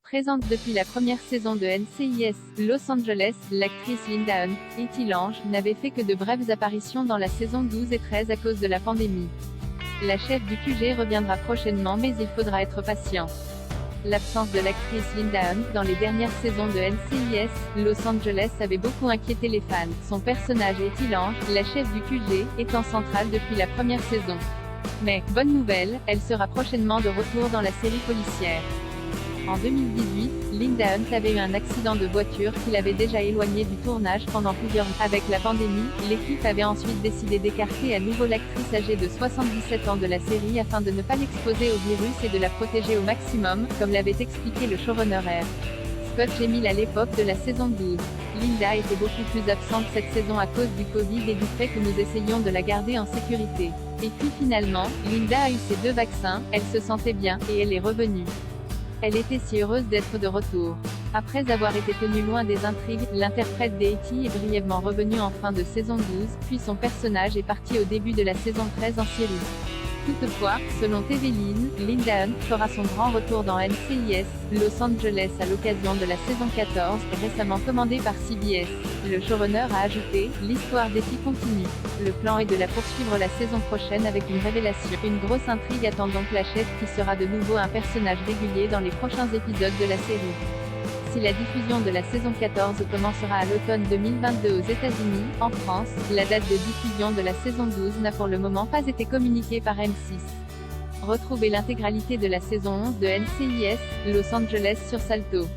Présente depuis la première saison de NCIS Los Angeles, l'actrice Linda Hunt, Etty Lange, n'avait fait que de brèves apparitions dans la saison 12 et 13 à cause de la pandémie. La chef du QG reviendra prochainement, mais il faudra être patient. L'absence de l'actrice Linda Hunt dans les dernières saisons de NCIS Los Angeles avait beaucoup inquiété les fans, son personnage Etty Lange, la chef du QG, étant centrale depuis la première saison. Mais, bonne nouvelle, elle sera prochainement de retour dans la série policière. En 2018, Linda Hunt avait eu un accident de voiture qui l'avait déjà éloignée du tournage pendant plusieurs mois. Avec la pandémie, l'équipe avait ensuite décidé d'écarter à nouveau l'actrice âgée de 77 ans de la série afin de ne pas l'exposer au virus et de la protéger au maximum, comme l'avait expliqué le showrunner R. Scott Gemmell à l'époque de la saison 12. Linda était beaucoup plus absente cette saison à cause du Covid et du fait que nous essayions de la garder en sécurité. Et puis finalement, Linda a eu ses 2 vaccins, elle se sentait bien, et elle est revenue. Elle était si heureuse d'être de retour. Après avoir été tenue loin des intrigues, l'interprète d'Etty est brièvement revenue en fin de saison 12, puis son personnage est parti au début de la saison 13 en Syrie. Toutefois, selon TV Line, Linda Hunt fera son grand retour dans NCIS Los Angeles à l'occasion de la saison 14, récemment commandée par CBS. Le showrunner a ajouté « L'histoire d'Etty continue. Le plan est de la poursuivre la saison prochaine avec une révélation. Une grosse intrigue attend donc la chef qui sera de nouveau un personnage régulier dans les prochains épisodes de la série. » Si la diffusion de la saison 14 commencera à l'automne 2022 aux États-Unis, en France, la date de diffusion de la saison 12 n'a pour le moment pas été communiquée par M6. Retrouvez l'intégralité de la saison 11 de NCIS Los Angeles sur Salto.